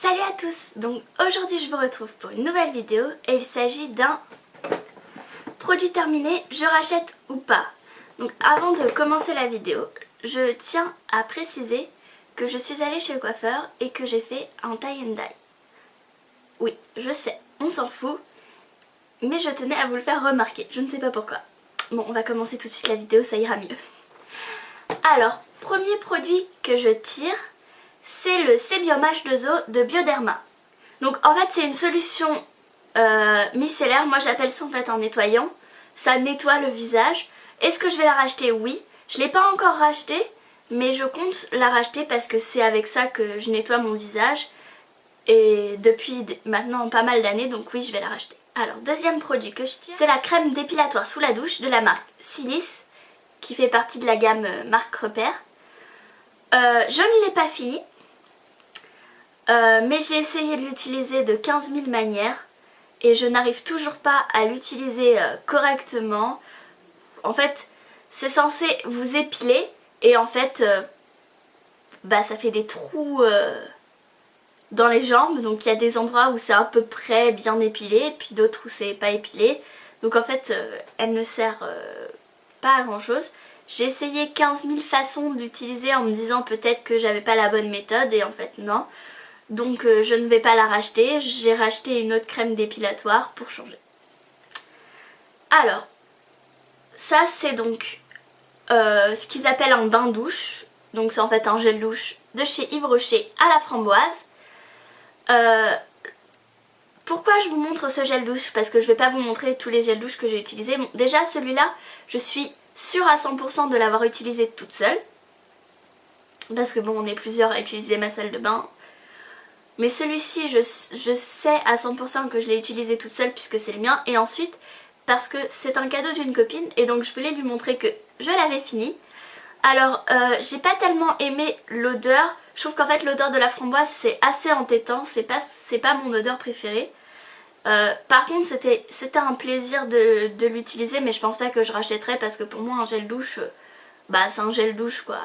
Salut à tous. Donc aujourd'hui je vous retrouve pour une nouvelle vidéo et il s'agit d'un produit terminé, je rachète ou pas. Donc avant de commencer la vidéo, je tiens à préciser que je suis allée chez le coiffeur et que j'ai fait un tie and dye. Oui, je sais, on s'en fout, mais je tenais à vous le faire remarquer, je ne sais pas pourquoi. Bon, on va commencer tout de suite la vidéo, ça ira mieux. Alors, premier produit que je tire, c'est le Sébium H2O de Bioderma. Donc en fait c'est une solution micellaire, moi j'appelle ça en fait un nettoyant. Ça nettoie le visage. Est-ce que je vais la racheter? Oui. Je ne l'ai pas encore racheté, mais je compte la racheter parce que c'est avec ça que je nettoie mon visage. Et depuis maintenant pas mal d'années, donc oui je vais la racheter. Alors deuxième produit que je tiens, c'est la crème dépilatoire sous la douche de la marque Silice, qui fait partie de la gamme marque Repère. Je ne l'ai pas fini. Mais j'ai essayé de l'utiliser de 15 000 manières et je n'arrive toujours pas à l'utiliser correctement. En fait, c'est censé vous épiler et en fait, ça fait des trous dans les jambes. Donc il y a des endroits où c'est à peu près bien épilé, puis d'autres où c'est pas épilé. Donc en fait, elle ne sert pas à grand chose. J'ai essayé 15 000 façons d'utiliser en me disant peut-être que j'avais pas la bonne méthode et en fait non. Donc je ne vais pas la racheter, j'ai racheté une autre crème dépilatoire pour changer. Alors, ça c'est donc ce qu'ils appellent un bain douche. Donc c'est en fait un gel douche de chez Yves Rocher à la framboise. Pourquoi je vous montre ce gel douche? Parce que je ne vais pas vous montrer tous les gels douches que j'ai utilisés. Bon, déjà celui-là, je suis sûre à 100% de l'avoir utilisé toute seule. Parce que bon, on est plusieurs à utiliser ma salle de bain. Mais celui-ci, je sais à 100% que je l'ai utilisé toute seule puisque c'est le mien. Et ensuite, parce que c'est un cadeau d'une copine et donc je voulais lui montrer que je l'avais fini. Alors, j'ai pas tellement aimé l'odeur. Je trouve qu'en fait l'odeur de la framboise c'est assez entêtant. C'est pas mon odeur préférée. Par contre, c'était un plaisir de l'utiliser, mais je pense pas que je rachèterais parce que pour moi un gel douche, c'est un gel douche quoi.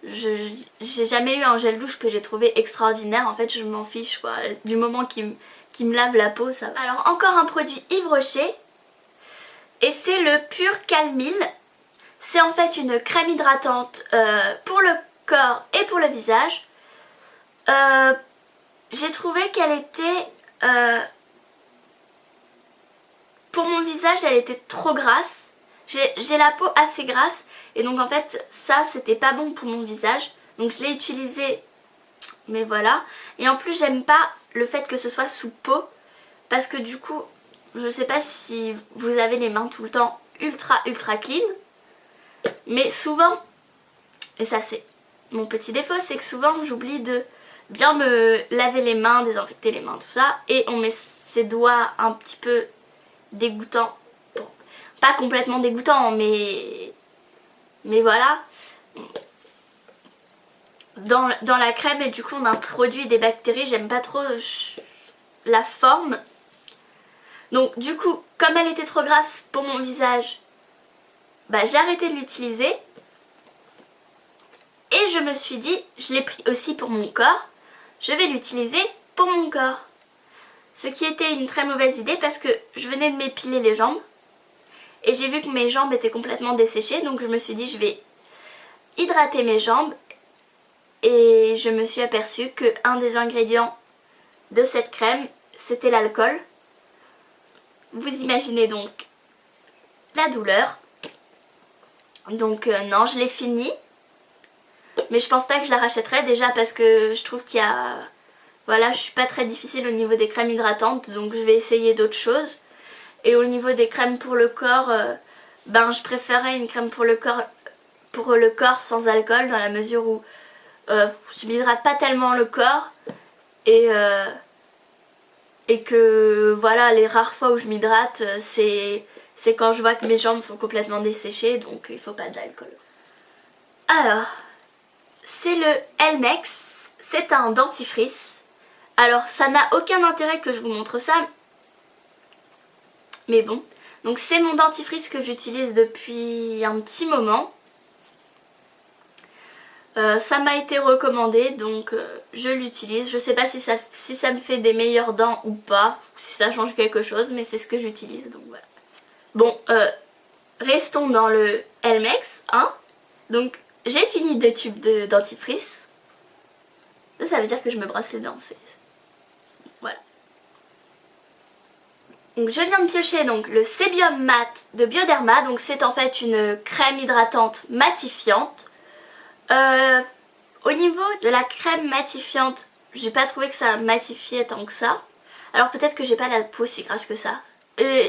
J'ai jamais eu un gel douche que j'ai trouvé extraordinaire, en fait je m'en fiche quoi, du moment qu'il me lave la peau ça va. Alors encore un produit Yves Rocher et c'est le Pur Calmil. C'est en fait une crème hydratante pour le corps et pour le visage. J'ai trouvé qu'elle était, pour mon visage elle était trop grasse. J'ai la peau assez grasse et donc en fait ça c'était pas bon pour mon visage. Donc je l'ai utilisé mais voilà. Et en plus j'aime pas le fait que ce soit sous peau parce que du coup je sais pas si vous avez les mains tout le temps ultra clean. Mais souvent, et ça c'est mon petit défaut, c'est que souvent j'oublie de bien me laver les mains, désinfecter les mains tout ça. Et on met ses doigts un petit peu dégoûtants. Pas complètement dégoûtant, mais voilà, dans la crème et du coup on introduit des bactéries, j'aime pas trop la forme. Donc du coup, comme elle était trop grasse pour mon visage, j'ai arrêté de l'utiliser. Et je me suis dit, je l'ai pris aussi pour mon corps, je vais l'utiliser pour mon corps. Ce qui était une très mauvaise idée parce que je venais de m'épiler les jambes. Et j'ai vu que mes jambes étaient complètement desséchées, donc je me suis dit je vais hydrater mes jambes. Et je me suis aperçue qu'un des ingrédients de cette crème, c'était l'alcool. Vous imaginez donc la douleur. Donc non, je l'ai fini. Mais je pense pas que je la rachèterai déjà parce que je trouve qu'il y a... Voilà, je suis pas très difficile au niveau des crèmes hydratantes, donc je vais essayer d'autres choses. Et au niveau des crèmes pour le corps, je préférais une crème pour le corps sans alcool dans la mesure où je m'hydrate pas tellement le corps et que voilà, les rares fois où je m'hydrate, c'est quand je vois que mes jambes sont complètement desséchées, donc il faut pas d'alcool. Alors, c'est le Elmex, c'est un dentifrice. Alors ça n'a aucun intérêt que je vous montre ça, mais bon. Donc c'est mon dentifrice que j'utilise depuis un petit moment. Ça m'a été recommandé, donc je l'utilise. Je sais pas si ça me fait des meilleures dents ou pas, si ça change quelque chose, mais c'est ce que j'utilise, donc voilà. Bon, restons dans le Elmex, hein. Donc j'ai fini 2 tubes de dentifrice. Ça veut dire que je me brosse les dents, voilà. Donc je viens de piocher donc le Sébium Mat de Bioderma, donc c'est en fait une crème hydratante matifiante. Au niveau de la crème matifiante, j'ai pas trouvé que ça matifiait tant que ça. Alors peut-être que j'ai pas la peau si grasse que ça.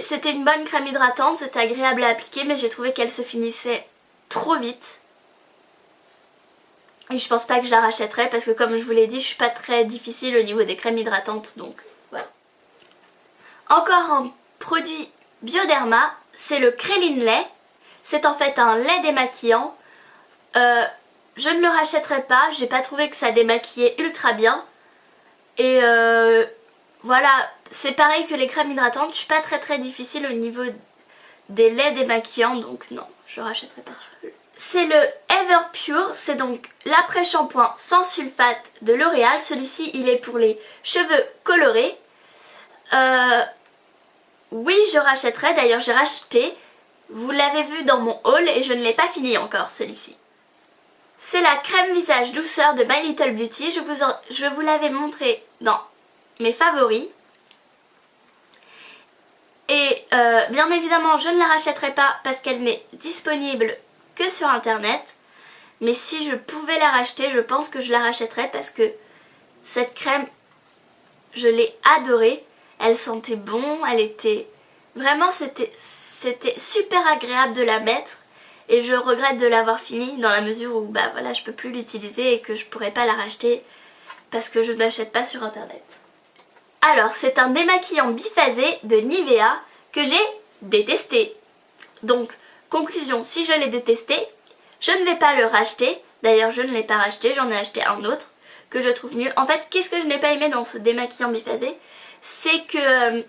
C'était une bonne crème hydratante, c'était agréable à appliquer, mais j'ai trouvé qu'elle se finissait trop vite. Et je pense pas que je la rachèterai parce que comme je vous l'ai dit, je suis pas très difficile au niveau des crèmes hydratantes, donc voilà. Encore un produit Bioderma, c'est le Krélin lait. C'est en fait un lait démaquillant. Je ne le rachèterai pas, j'ai pas trouvé que ça démaquillait ultra bien. Et voilà, c'est pareil que les crèmes hydratantes, je suis pas très difficile au niveau des laits démaquillants, donc non, je rachèterai pas celui-là. C'est le Everpure, c'est donc l'après-shampoing sans sulfate de L'Oréal. Celui-ci, il est pour les cheveux colorés. Oui, je rachèterai, d'ailleurs j'ai racheté. Vous l'avez vu dans mon haul et je ne l'ai pas fini encore celui-ci. C'est la crème visage douceur de My Little Beauty. Je vous l'avais montré dans mes favoris. Et bien évidemment, je ne la rachèterai pas parce qu'elle n'est disponible que sur internet. Mais si je pouvais la racheter, je pense que je la rachèterais parce que cette crème, je l'ai adorée. Elle sentait bon, elle était... Vraiment, c'était super agréable de la mettre. Et je regrette de l'avoir fini dans la mesure où bah voilà, je peux plus l'utiliser et que je pourrais pas la racheter parce que je ne l'achète pas sur internet. Alors c'est un démaquillant biphasé de Nivea que j'ai détesté. Donc conclusion, si je l'ai détesté, je ne vais pas le racheter. D'ailleurs je ne l'ai pas racheté, j'en ai acheté un autre que je trouve mieux. En fait, qu'est-ce que je n'ai pas aimé dans ce démaquillant biphasé? C'est que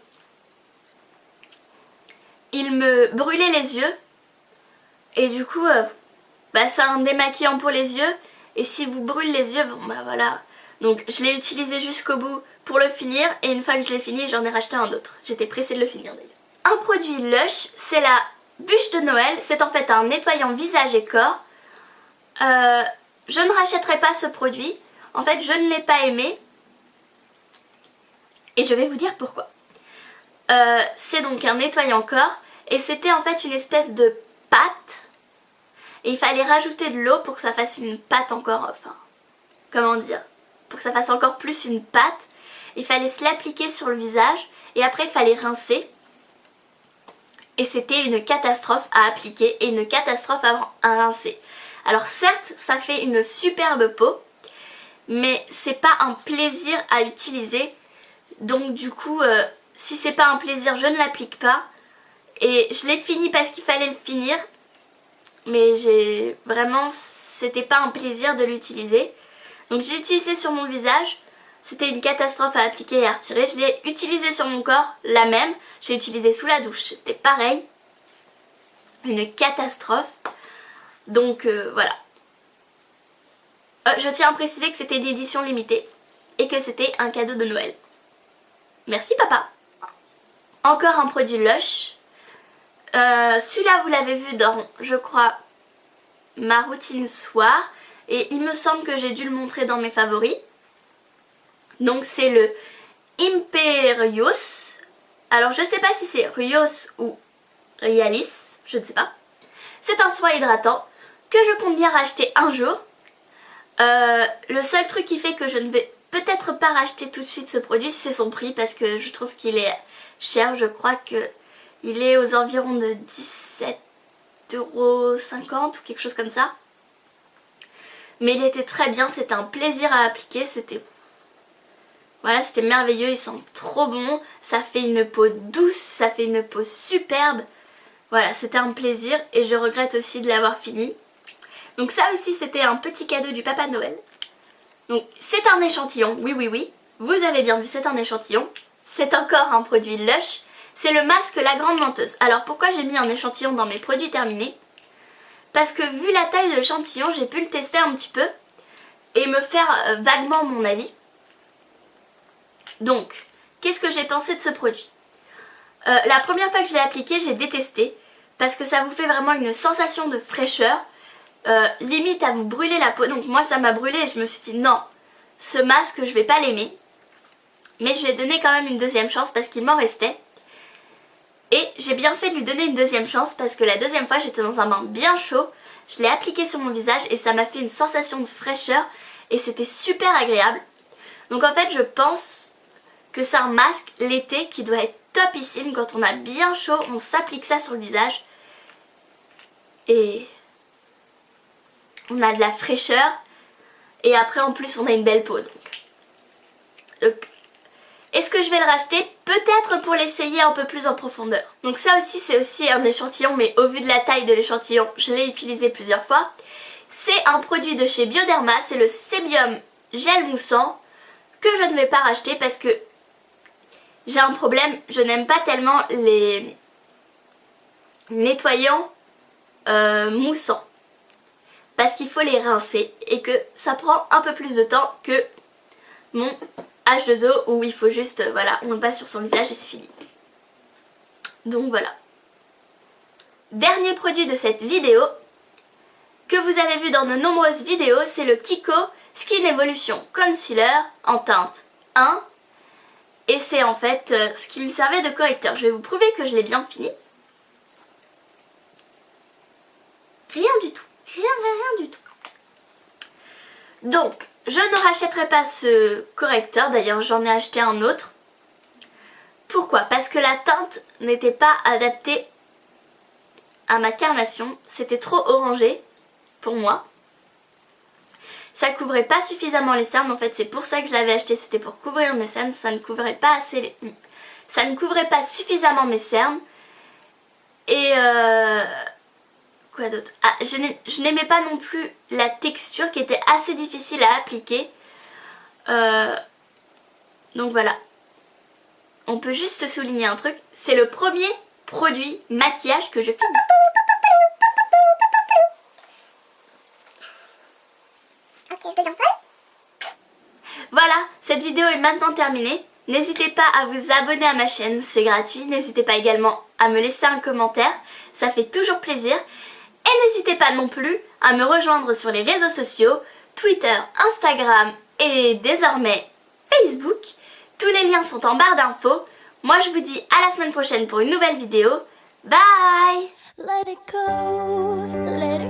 il me brûlait les yeux. Et du coup, c'est un démaquillant pour les yeux. Et si vous brûle les yeux, bon bah voilà. Donc je l'ai utilisé jusqu'au bout pour le finir. Et une fois que je l'ai fini, j'en ai racheté un autre. J'étais pressée de le finir d'ailleurs. Un produit Lush, c'est la bûche de Noël. C'est en fait un nettoyant visage et corps. Je ne rachèterai pas ce produit. En fait, je ne l'ai pas aimé. Et je vais vous dire pourquoi. C'est donc un nettoyant corps. Et c'était en fait une espèce de pâte et il fallait rajouter de l'eau pour que ça fasse une pâte encore, enfin, comment dire, pour que ça fasse encore plus une pâte. Il fallait se l'appliquer sur le visage et après il fallait rincer et c'était une catastrophe à appliquer et une catastrophe à rincer. Alors certes ça fait une superbe peau mais c'est pas un plaisir à utiliser, donc du coup si c'est pas un plaisir je ne l'applique pas. Et je l'ai fini parce qu'il fallait le finir. Mais c'était pas un plaisir de l'utiliser. Donc j'ai utilisé sur mon visage. C'était une catastrophe à appliquer et à retirer. Je l'ai utilisé sur mon corps, la même. J'ai utilisé sous la douche. C'était pareil. Une catastrophe. Donc voilà. Je tiens à préciser que c'était une édition limitée. Et que c'était un cadeau de Noël. Merci papa. Encore un produit Lush. Celui-là vous l'avez vu dans, je crois, ma routine soir. Et il me semble que j'ai dû le montrer dans mes favoris. Donc c'est le Imperius. Alors je sais pas si c'est Rios ou Realis, je ne sais pas. C'est un soin hydratant que je compte bien racheter un jour. Le seul truc qui fait que je ne vais peut-être pas racheter tout de suite ce produit, c'est son prix parce que je trouve qu'il est cher. Je crois que il est aux environs de 17,50 € ou quelque chose comme ça. Mais il était très bien, c'était un plaisir à appliquer, c'était merveilleux, il sent trop bon, ça fait une peau douce, ça fait une peau superbe. Voilà, c'était un plaisir et je regrette aussi de l'avoir fini. Donc ça aussi c'était un petit cadeau du Papa Noël. Donc c'est un échantillon, oui, vous avez bien vu, c'est un échantillon. C'est encore un produit Lush. C'est le masque La Grande Menteuse. Alors pourquoi j'ai mis un échantillon dans mes produits terminés? Parce que vu la taille de l'échantillon, j'ai pu le tester un petit peu. et me faire vaguement mon avis. Donc, qu'est-ce que j'ai pensé de ce produit? La première fois que je l'ai appliqué, j'ai détesté parce que ça vous fait vraiment une sensation de fraîcheur, limite à vous brûler la peau. Donc moi ça m'a brûlé et je me suis dit non, ce masque je vais pas l'aimer. Mais je lui ai donné quand même une deuxième chance parce qu'il m'en restait. Et j'ai bien fait de lui donner une deuxième chance parce que la deuxième fois j'étais dans un bain bien chaud. Je l'ai appliqué sur mon visage et ça m'a fait une sensation de fraîcheur et c'était super agréable. Donc en fait je pense que c'est un masque l'été qui doit être topissime. Quand on a bien chaud, on s'applique ça sur le visage et on a de la fraîcheur et après en plus on a une belle peau. Donc est-ce que je vais le racheter? Peut-être pour l'essayer un peu plus en profondeur. Donc ça aussi c'est aussi un échantillon, mais au vu de la taille de l'échantillon, je l'ai utilisé plusieurs fois. C'est un produit de chez Bioderma, c'est le Sébium Gel Moussant que je ne vais pas racheter parce que j'ai un problème, je n'aime pas tellement les nettoyants moussants. Parce qu'il faut les rincer et que ça prend un peu plus de temps que mon H2O où il faut juste, voilà, on le passe sur son visage et c'est fini. Donc voilà. Dernier produit de cette vidéo que vous avez vu dans de nombreuses vidéos, c'est le Kiko Skin Evolution Concealer en teinte 1. Et c'est en fait ce qui me servait de correcteur. Je vais vous prouver que je l'ai bien fini. Rien du tout. Rien du tout. Donc, je ne rachèterai pas ce correcteur. D'ailleurs, j'en ai acheté un autre. Pourquoi? Parce que la teinte n'était pas adaptée à ma carnation. C'était trop orangé pour moi. Ça couvrait pas suffisamment les cernes. En fait, c'est pour ça que je l'avais acheté. C'était pour couvrir mes cernes. Ça ne couvrait pas assez ça ne couvrait pas suffisamment mes cernes. Et quoi d'autre? Ah, je n'aimais pas non plus la texture qui était assez difficile à appliquer. Donc voilà. On peut juste souligner un truc. C'est le premier produit maquillage que je filme. Ok, je deviens folle. Voilà, cette vidéo est maintenant terminée. N'hésitez pas à vous abonner à ma chaîne, c'est gratuit. N'hésitez pas également à me laisser un commentaire, ça fait toujours plaisir. Et n'hésitez pas non plus à me rejoindre sur les réseaux sociaux, Twitter, Instagram et désormais Facebook. Tous les liens sont en barre d'infos. Moi je vous dis à la semaine prochaine pour une nouvelle vidéo. Bye! Let it go, let it